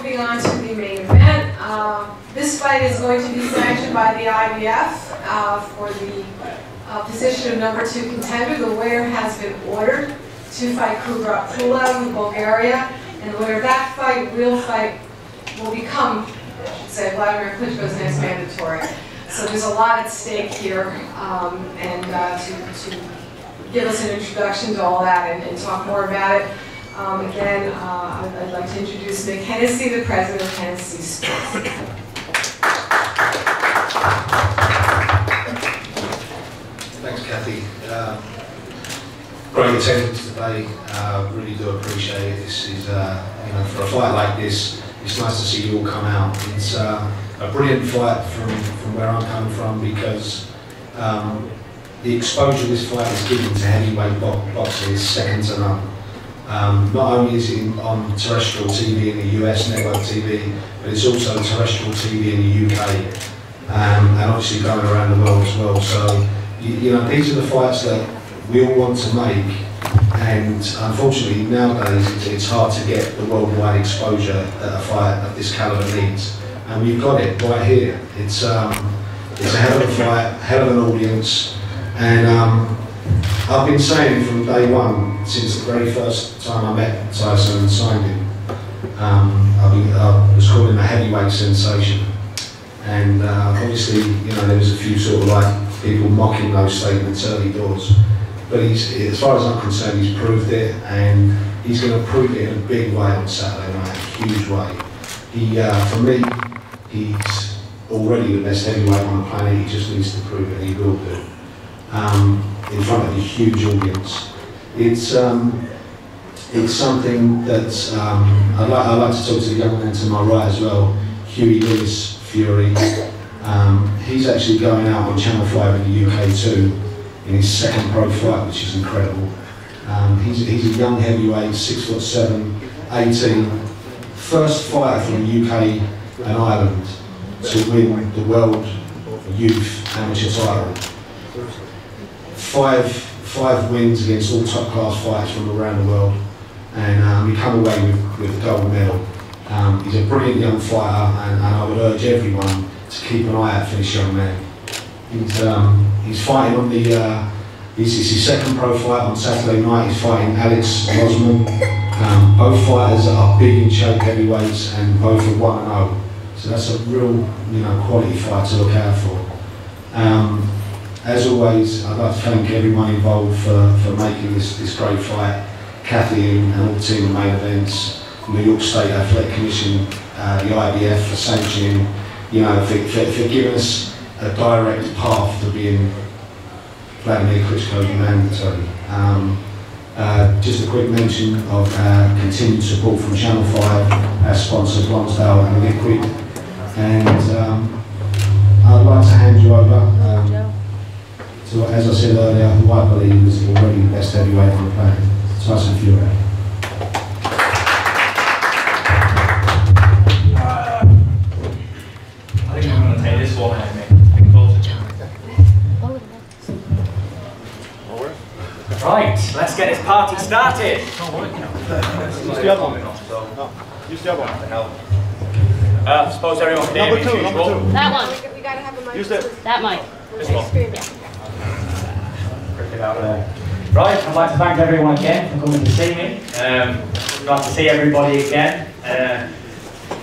moving on to the main event. This fight is going to be sanctioned by the IBF for the position of #2 contender. The winner has been ordered to fight Kubrat Pulev in Bulgaria, and the winner of that fight will become, I should say, Vladimir Klitschko's next mandatory. So there's a lot at stake here, and to give us an introduction to all that and talk more about it. Again, I'd like to introduce Nick Hennessy, the president of Hennessy Sports. Thanks, Kathy. Great attendance today. Really do appreciate it. This is, for a fight like this, it's nice to see you all come out. It's a brilliant fight from where I'm coming from, because the exposure this fight is given to heavyweight boxing is second to none. Not only is it on terrestrial TV in the US, network TV, but it's also terrestrial TV in the UK, and obviously going around the world as well. So, these are the fights that we all want to make, and unfortunately nowadays it's hard to get the worldwide exposure that a fight of this caliber needs, and we've got it right here. It's a hell of a fight, hell of an audience, and I've been saying from day one, since the very first time I met Tyson and signed him, I was calling him a heavyweight sensation. And obviously, there was a few sort of like people mocking those statements early doors. But as far as I'm concerned, he's proved it, and he's going to prove it in a big way on Saturday night, a huge way. For me, he's already the best heavyweight on the planet. He just needs to prove it, and he will do. In front of a huge audience. It's something that I'd like to talk to the young man to my right as well, Huey Lewis Fury. He's actually going out on Channel 5 in the UK too, in his second pro fight, which is incredible. He's a young heavyweight, 6'7", 18, first fighter from the UK and Ireland to win the World Youth Amateur title. Five wins against all top class fighters from around the world, and we come away with a gold medal. He's a brilliant young fighter, and I would urge everyone to keep an eye out for this young man. He's fighting on it's his second pro fight on Saturday night. He's fighting Alex Rosman. Both fighters are big in shape heavyweights, and both are 1-0. So that's a real, quality fight to look out for. As always, I'd like to thank everyone involved for making this great fight. Kathy and all the team of main events, New York State Athletic Commission, the IBF for sanctioning, for giving us a direct path to being Vladimir Klitschko's mandatory. Just a quick mention of continued support from Channel 5, our sponsors Lonsdale and Liquid, and I'd like to hand you over to, as I said earlier, who I believe is already the best heavyweight on the planet, Tyson Fury. I think I'm going to take this one out, mate. Bit closer. Right, let's get this party started. Use the other one. Use the other one. I suppose everyone can hear me as usual. That one. We gotta have a mic. Use it. That mic. This one. Yeah. Out there. Right, I'd like to thank everyone again for coming to see me. Glad to see everybody again.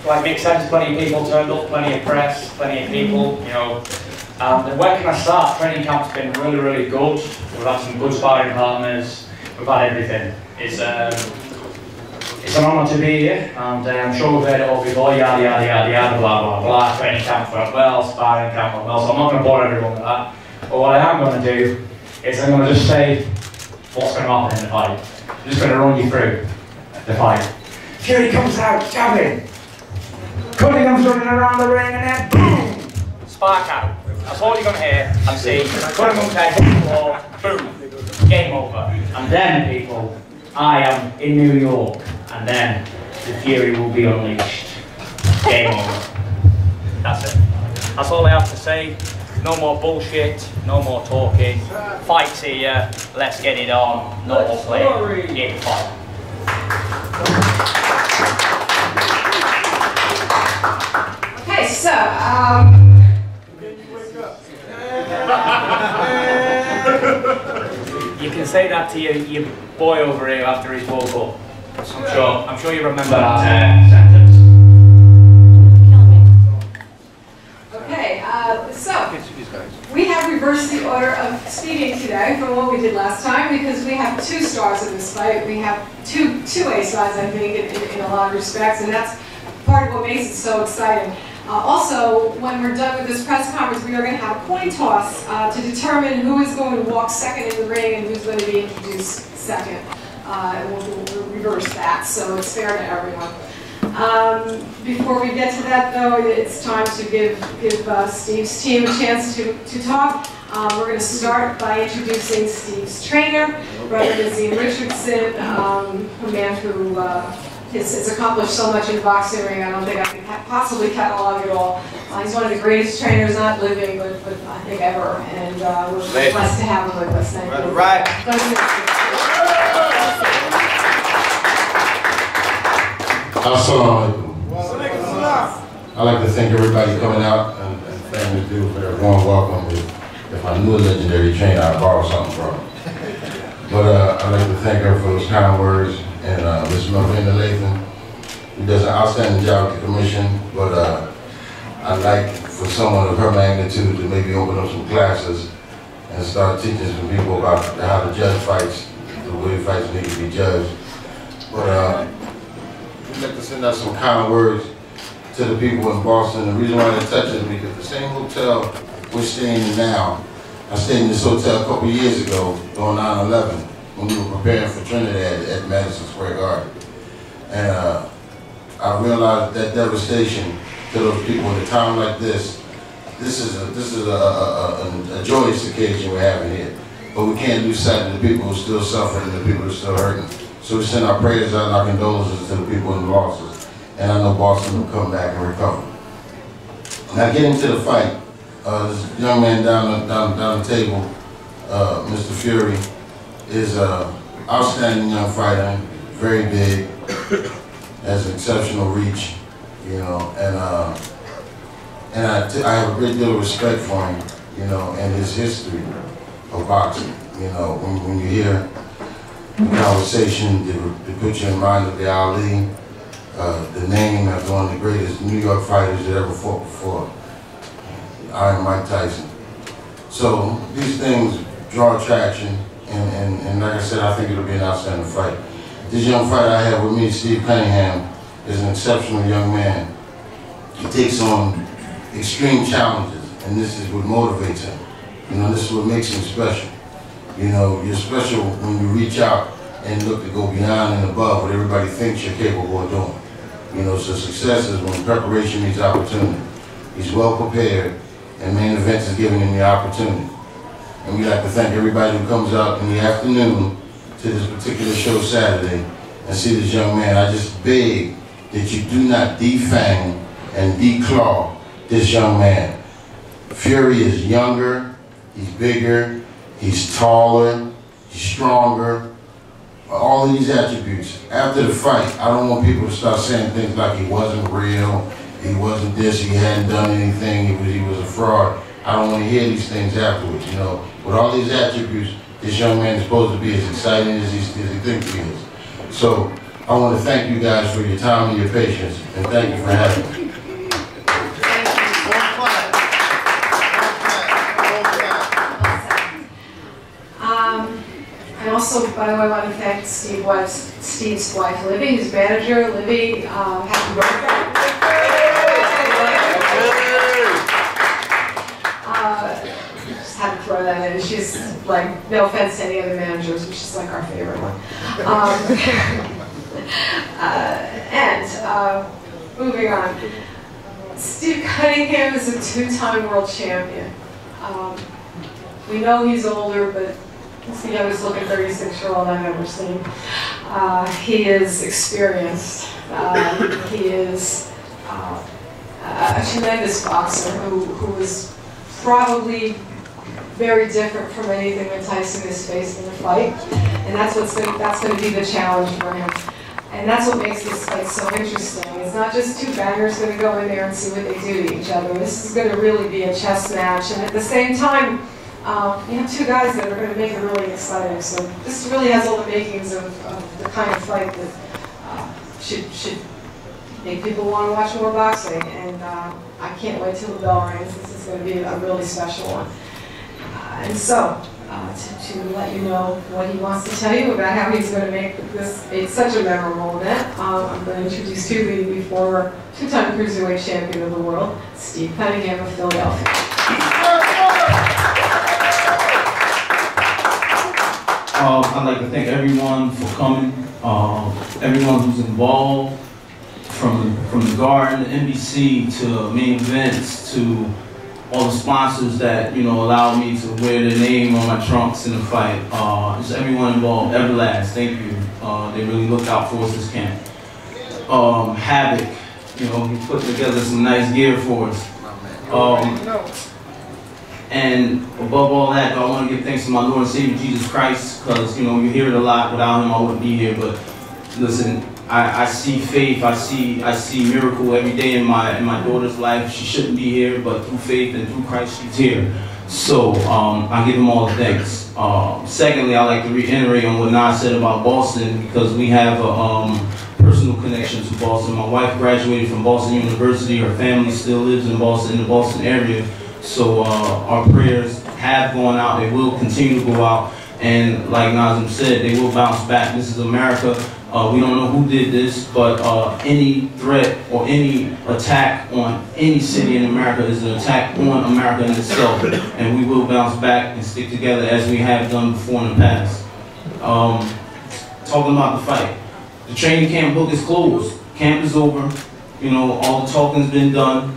Like Mick said, plenty of people turned up, plenty of press, plenty of people, And where can I start? Training camp's been really, really good. We've had some good sparring partners. We've had everything. It's an honour to be here, and I'm sure we've heard it all before. Yada yada yada yada, blah blah blah. Training camp went well, sparring camp went well. So I'm not going to bore everyone with that. But what I am going to do is I'm going to just say what's going to happen in the fight. I'm just going to run you through the fight. Fury comes out, jabbing. Cunningham's running around the ring, and then boom! Spark out. That's all you're going to hear and see. Cunningham's head hits the floor, boom, game over. And then, people, I am in New York, and then the Fury will be unleashed. Game over. That's it. That's all I have to say. No more bullshit, no more talking. Fight's here, let's get it on. No more playing. Get the fight. So, You can say that to your boy over here after he's woke up. I'm sure you remember that sentence. okay, so we have reversed the order of speaking today from what we did last time because we have two stars in this fight. We have two A stars, I think, in a lot of respects, and that's part of what makes it so exciting. Also, when we're done with this press conference, we are going to have a coin toss to determine who is going to walk second in the ring and who's going to be introduced second. And we'll reverse that, so it's fair to everyone. Before we get to that, though, it's time to give Steve's team a chance to talk. We're going to start by introducing Steve's trainer, Brother Nazim Richardson, a man who has accomplished so much in the boxing ring. I don't think I can possibly catalog it all. He's one of the greatest trainers, not living, but I think ever. And we're blessed to have him with us. Thank you. Right. Assalamu alaikum. I'd like to thank everybody coming out and thank Ms. Bill for their warm welcome. If I knew a legendary trainer, I'd borrow something from her. But I'd like to thank her for those kind words. And Ms. Melvina Lathan, who does an outstanding job with the commission, but I'd like for someone of her magnitude to maybe open up some classes and start teaching some people about how to judge fights, the way fights need to be judged. But we'd like to send out some kind words to the people in Boston. The reason why they touch it is because the same hotel we're staying in now, I stayed in this hotel a couple years ago on 9/11. When we were preparing for Trinidad at Madison Square Garden. And I realized that devastation to those people at a time like this. This is a joyous occasion we're having here. But we can't lose sight of the people who are still suffering and the people who are still hurting. So we send our prayers out and our condolences to the people in the losses. And I know Boston will come back and recover. Now getting to the fight, this young man down the table, Mr. Fury, is an outstanding young fighter, very big, has an exceptional reach, you know, and I have a great deal of respect for him, you know, and his history of boxing. You know, when you hear the conversation, they put you in mind of the Ali, the name of one of the greatest New York fighters that ever fought before, Iron Mike Tyson. So these things draw attraction. And like I said, I think it'll be an outstanding fight. This young fighter I have with me, Steve Cunningham, is an exceptional young man. He takes on extreme challenges, and this is what motivates him. You know, this is what makes him special. You know, you're special when you reach out and look to go beyond and above what everybody thinks you're capable of doing. You know, so success is when preparation meets opportunity. He's well prepared, and main events is giving him the opportunity. And we'd like to thank everybody who comes out in the afternoon to this particular show Saturday and see this young man. I just beg that you do not defang and declaw this young man. Fury is younger, he's bigger, he's taller, he's stronger, all of these attributes. After the fight, I don't want people to start saying things like he wasn't real, he wasn't this, he hadn't done anything, he was a fraud. I don't want to hear these things afterwards, you know. With all these attributes, this young man is supposed to be as exciting as he thinks he is. So I want to thank you guys for your time and your patience, and thank you for having me. I also, by the way, want to thank Steve's wife, Libby, his manager. Libby, happy birthday. Just had to throw that in. She's like, no offense to any other managers, but she's like our favorite one. Moving on. Steve Cunningham is a two-time world champion. We know he's older, but he's the youngest looking 36-year-old I've ever seen. He is experienced. He is a tremendous boxer who is probably very different from anything that Tyson has faced in the fight, and that's going to be the challenge for him. And that's what makes this fight so interesting. It's not just two bangers going to go in there and see what they do to each other. This is going to really be a chess match. And at the same time, you have two guys that are going to make it really exciting. So this really has all the makings of the kind of fight that should make people want to watch more boxing. And I can't wait till the bell rings. This is going to be a really special one. And so, to let you know what he wants to tell you about how he's going to make this such a memorable event, I'm going to introduce to you the former two-time cruiserweight champion of the world, Steve Cunningham of Philadelphia. I'd like to thank everyone for coming, everyone who's involved, from the Garden, the NBC, to main events, to all the sponsors that, you know, allow me to wear their name on my trunks in the fight. Just everyone involved, Everlast, thank you. They really looked out for us this camp. Havoc, you know, he put together some nice gear for us. And above all that, I want to give thanks to my Lord and Savior Jesus Christ, because, you know, you hear it a lot. Without him, I wouldn't be here. But listen, I see faith, I see miracle every day in my daughter's life. She shouldn't be here, but through faith and through Christ, she's here. So I give him all the thanks. Secondly, I'd like to reiterate on what Nas said about Boston, because we have a personal connection to Boston. My wife graduated from Boston University. Her family still lives in Boston, in the Boston area. So our prayers have gone out. They will continue to go out. And like Nazim said, they will bounce back. This is America. We don't know who did this, but any threat or any attack on any city in America is an attack on America in itself. And we will bounce back and stick together as we have done before in the past. Talking about the fight. The training camp book is closed. Camp is over. You know, all the talking's been done.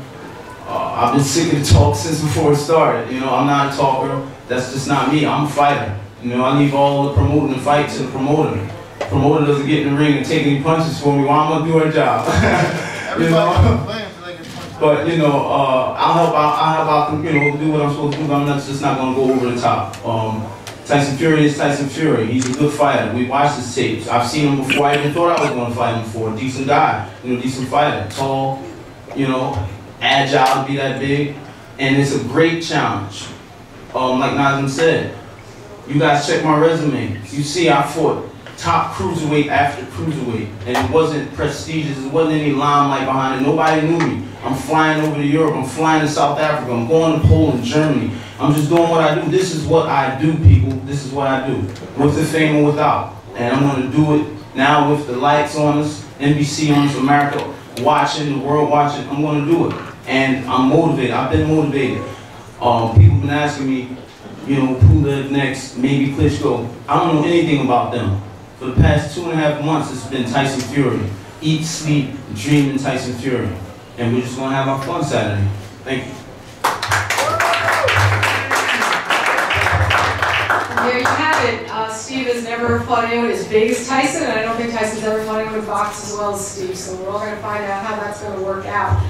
I've been sick of the talk since before it started. You know, I'm not a talker. That's just not me. I'm a fighter. You know, I leave all the promoting and fight to the promoter. The promoter doesn't get in the ring and take any punches for me while I'm gonna do her job. You know? But you know, I'll help out, you know, do what I'm supposed to do, but I'm just not gonna go over the top. Tyson Fury is Tyson Fury. He's a good fighter. We watched his tapes. I've seen him before I even thought I was gonna fight him before. Decent guy, you know, decent fighter. Tall, you know, agile to be that big. And it's a great challenge. Like Nazim said, you guys check my resume. You see I fought top cruiserweight after cruiserweight, and it wasn't prestigious, it wasn't any limelight behind it, nobody knew me. I'm flying over to Europe, I'm flying to South Africa, I'm going to Poland, Germany. I'm just doing what I do. This is what I do, people. This is what I do, with the fame or without. And I'm going to do it now with the lights on us, NBC on us, America watching, the world watching. I'm going to do it. And I'm motivated. I've been motivated. People have been asking me, you know, who live next, maybe Klitschko. I don't know anything about them. For the past 2.5 months, it's been Tyson Fury. Eat, sleep, dream in Tyson Fury. And we're just going to have our fun Saturday. Thank you. There you have it. Steve has never fought anyone as big as Tyson, and I don't think Tyson's ever fought anyone in box as well as Steve, so we're all going to find out how that's going to work out.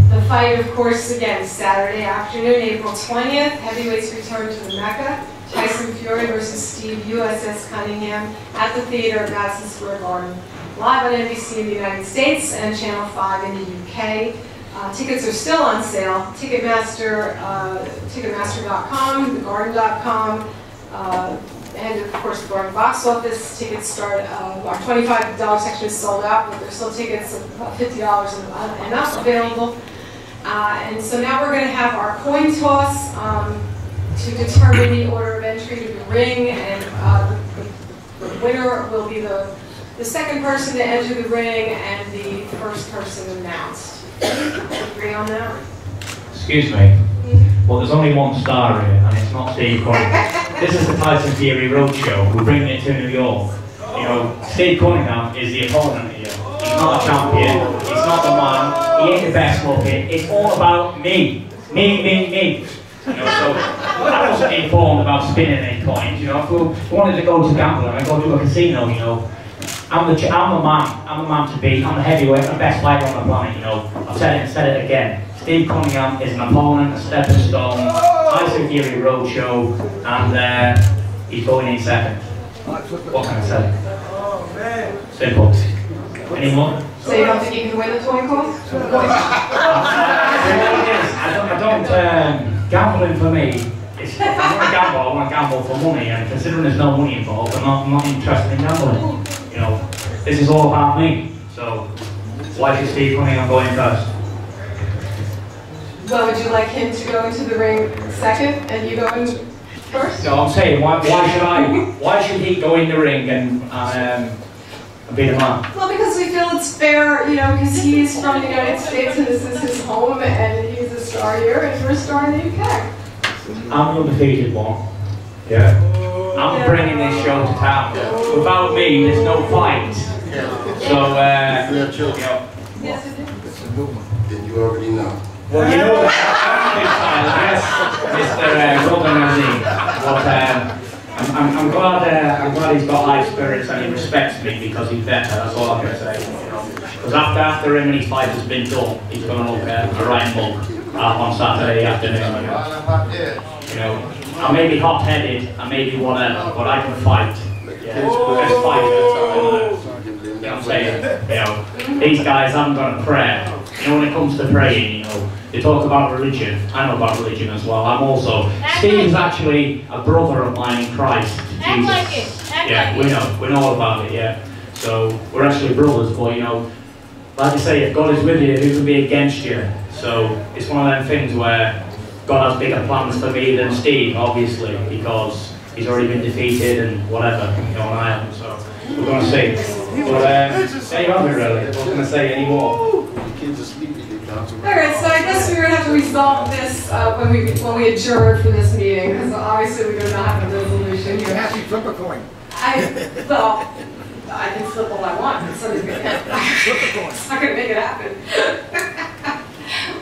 The fight, of course, again, Saturday afternoon, April 20th. Heavyweights return to the Mecca. Tyson Fury versus Steve USS Cunningham at the theater at Madison Square Garden. Live on NBC in the United States and Channel 5 in the UK. Tickets are still on sale. Ticketmaster, Ticketmaster.com, thegarden.com, and of course the Garden box office. Tickets start, our $25 section is sold out, but there's still tickets of $50 and up available. And so now we're going to have our coin toss to determine the order of entry to the ring, and the winner will be the second person to enter the ring and the first person announced. Agree on that? Excuse me. Well, there's only one star here, and it's not Steve Cunningham. This is the Tyson Fury Roadshow. We're bringing it to New York. You know, Steve Cunningham is the opponent here. He's not a champion. He's not the man. He ain't the best looking. It's all about me. Me. You know, so I wasn't informed about spinning any coins. You know, if we wanted to go to gambling and go to a casino, you know, I'm the man. I'm the man to beat. I'm the heavyweight, the best fighter on the planet. You know, I've said it and said it again. Steve Cunningham is an opponent, a stepping stone. Tyson Fury Roadshow, and he's going in second. What can I say? Simple. Any more? So you don't think you can win the coin toss? I don't, gambling for me, if I want to gamble for money, and considering there's no money involved, I'm not interested in gambling. You know, this is all about me. So, why should Steve Cunningham go in first? Well, would you like him to go into the ring second, and you go in first? No, I'm saying, why should he go in the ring and be the man? Well, because we feel it's fair, you know, because he's from the United States and this is his home, and he's a star here, and you're a star in the UK. I'm the undefeated one. Yeah. I'm bringing this show to town. Without me, there's no fight. So, you know. Yes, it is. Then you already know. Well, you know that, Mr. Golden Nazim, but I'm glad he's got high spirits and he respects me because he's better. That's all I'm going to say. You know, because after him and his fight has been done, he's going to look a right mug on Saturday afternoon. You know, I may be hot-headed, I may be whatever, but I can fight. Yeah, best fighter. You know what I'm saying? You know, these guys haven't got a prayer. You know, when it comes to praying, you know, they talk about religion. I know about religion as well. I'm also. Steve's actually a brother of mine in Christ. Act like it. Yeah, we know all about it. Yeah. So we're actually brothers, but you know, like I say, if God is with you, who can be against you? So it's one of them things where God has bigger plans for me than Steve, obviously, because he's already been defeated and whatever. You know, and I haven't. So we're going to see. But there you have it, really. I wasn't going to say any more. Alright, so I guess we're going to have to resolve this when we adjourn for this meeting, because obviously we do not have a resolution here. Actually, flip a coin. Well, I can flip all I want, but somebody's going to Flip a coin. It's not going to make it happen.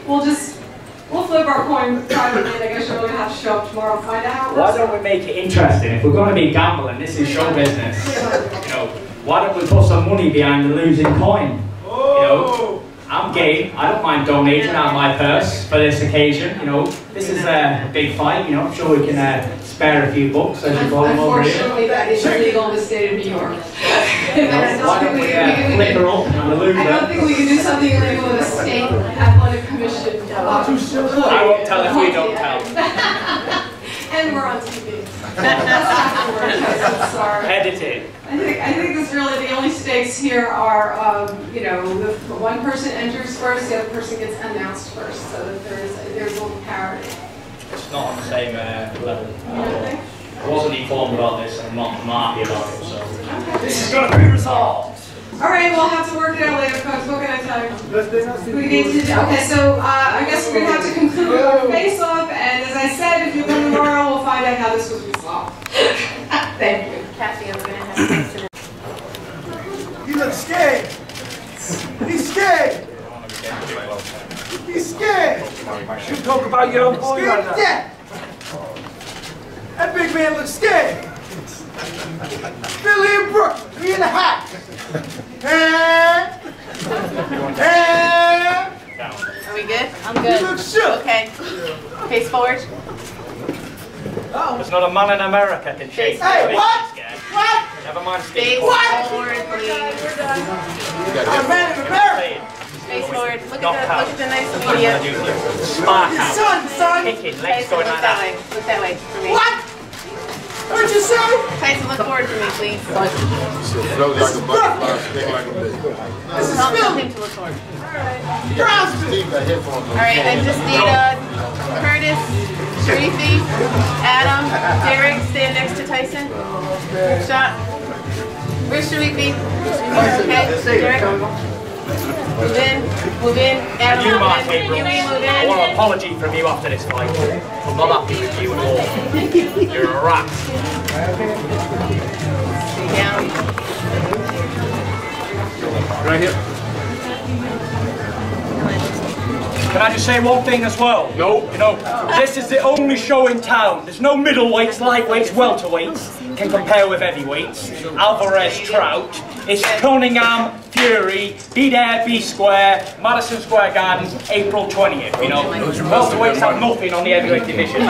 We'll flip our coin privately, and I guess you're going to have to show up tomorrow and find out how it works. Why don't we make it interesting? If we're going to be gambling, this is show business. You know, why don't we put some money behind the losing coin? You know, I'm game. I don't mind donating out of my purse for this occasion. You know, this is a big fight. You know, I'm sure we can spare a few bucks as you call them over here. Unfortunately, that is illegal in the state of New York. Why don't we flip her up and the loser? I don't think we can do something illegal in a state athletic commission. I won't tell if we don't tell. And we're on TV. That's not the word, Tyson, sorry. Edited. I think that's really the only stakes here are, you know, the one person enters first, the other person gets announced first, so that there's a little parity. It's not on the same level. You don't think? I wasn't informed about this and I'm not happy about it, so. Okay. This is going to be resolved. All right, we'll have to work it out later, folks. What can I tell you? We need to do, okay, so I guess we're going to have to conclude with our face-off, and as I said, if you come tomorrow, we'll find out how this was resolved. Thank you. Kathy, I'm going to have Tyson. You look scared. He's scared. He's scared. You talk about your own boy Scared like to that. death. That big man looks scared. Philly and Brooklyn, we in the house. Are we good? I'm You good. look shook. Okay. Face forward. There's not a man in America can shake. Hey, what? What? Never mind Face Steve. forward, please. I'm man in America. Face forward. Look Knock at out. the nice I'm media. gonna do you. Spark Your out. son. Kicking, legs Tyson, going look like that that. way. Look that way for me. What? What'd you say? Tyson, look forward for me, please. This is Brooklyn. This is Tell Philly. him to look forward. Brownsville. All right, I just need Curtis, Sharifi, Adam, Derek, stand next to Tyson. Shot. Where's Sharifi? Okay, Derek. Move in, move in. Adam, You, Mark move in. Abrams, Huey, move I want an in. apology from you after this fight. I'm not happy with you at all. You're a rat. Stay down. Right here. Can I just say one thing as well? No. You know, this is the only show in town. There's no middleweights, lightweights, welterweights can compare with heavyweights. Alvarez, Trout. It's Cunningham, Fury, be there, be square, Madison Square Garden, April 20th. You know, welterweights have nothing on the heavyweight division.